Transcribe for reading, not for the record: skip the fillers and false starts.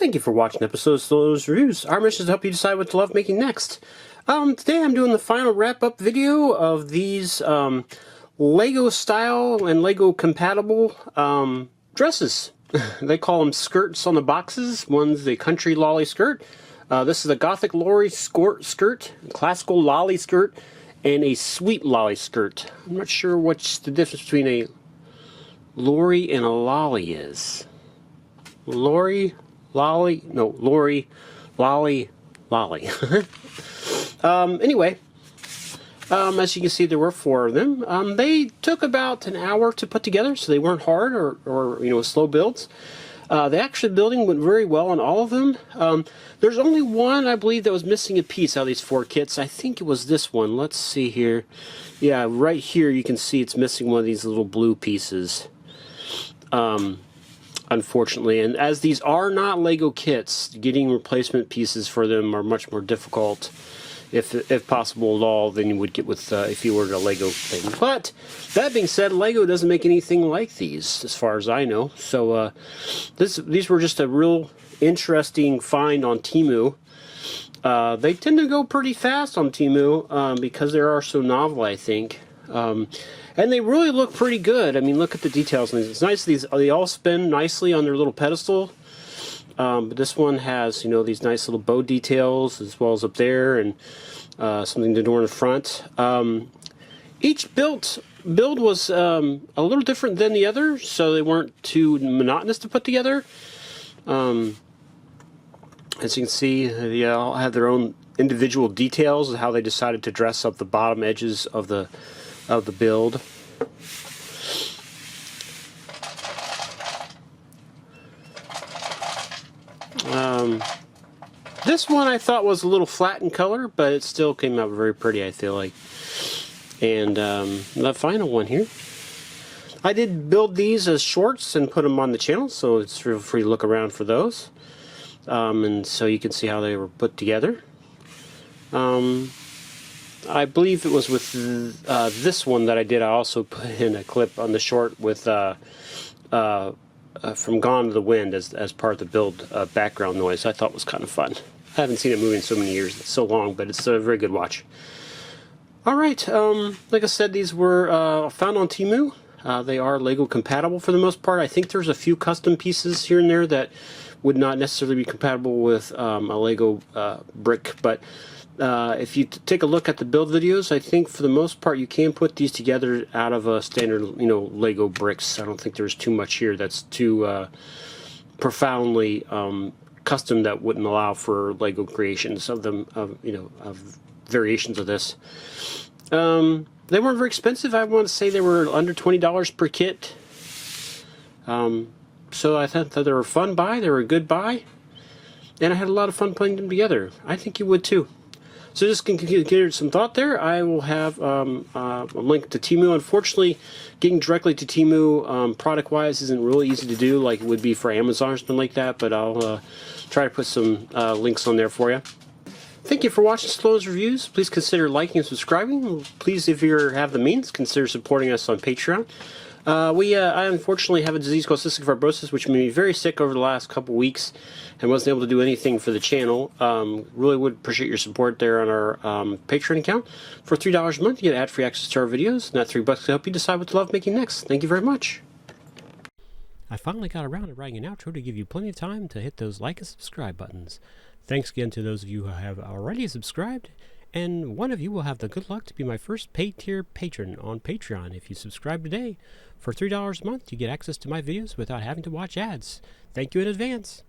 Thank you for watching episodes of those reviews. Our mission is to help you decide what to love making next. Today I'm doing the final wrap-up video of these Lego style and Lego compatible dresses. They call them skirts on the boxes. One's the country lolly skirt. This is a gothic lolly skirt, classical lolly skirt, and a sweet lolly skirt. I'm not sure what's the difference between a lorry and a lolly is. Lolly, lolly. Anyway, as you can see, there were 4 of them. They took about an hour to put together, so they weren't hard or slow builds. The actual building went very well on all of them. There's only one, I believe, that was missing a piece out of these 4 kits. I think it was this one. Let's see here. Yeah, right here you can see it's missing one of these little blue pieces. Unfortunately, and as these are not Lego kits, getting replacement pieces for them are much more difficult, if possible at all, than you would get with if you ordered a Lego thing. But that being said, Lego doesn't make anything like these, as far as I know. So these were just a real interesting find on Temu. They tend to go pretty fast on Temu because they are so novel, I think. And they really look pretty good. I mean, look at the details on these. It's nice. They all spin nicely on their little pedestal. But this one has, these nice little bow details as well as up there, and something to adorn the front. Each build was a little different than the other, so they weren't too monotonous to put together. As you can see, they all have their own individual details of how they decided to dress up the bottom edges of the build. This one I thought was a little flat in color, but it still came out very pretty, I feel like. And the final one here. I did build these as shorts and put them on the channel, so it's feel free to look around for those. And so you can see how they were put together. I believe it was with this one that I did. I also put in a clip on the short with from Gone to the Wind as part of the build background noise. I thought was kind of fun. I haven't seen it movie in so many years. It's so long, but it's a very good watch. Alright, like I said, these were found on Temu. They are Lego compatible for the most part. I think there's a few custom pieces here and there that would not necessarily be compatible with a Lego brick, but if you take a look at the build videos, I think for the most part you can put these together out of a standard, Lego bricks. I don't think there's too much here that's too profoundly custom that wouldn't allow for Lego creations of them, of variations of this. They weren't very expensive. I want to say they were under $20 per kit. So I thought that they were a fun buy. They were a good buy, and I had a lot of fun putting them together. I think you would too. So just give some thought there. I will have a link to Temu. Unfortunately, getting directly to Temu product-wise isn't really easy to do like it would be for Amazon or something like that, but I'll try to put some links on there for you. Thank you for watching Slow's Reviews. Please consider liking and subscribing. Please, if you have the means, consider supporting us on Patreon. I unfortunately have a disease called cystic fibrosis, which made me very sick over the last couple weeks and wasn't able to do anything for the channel. Really would appreciate your support there on our Patreon account. For $3 a month, you get ad-free access to our videos, and that $3 to help you decide what to love making next. Thank you very much. I finally got around to writing an outro to give you plenty of time to hit those like and subscribe buttons. Thanks again to those of you who have already subscribed, and one of you will have the good luck to be my first paid tier patron on Patreon. If you subscribe today, for $3 a month, you get access to my videos without having to watch ads. Thank you in advance.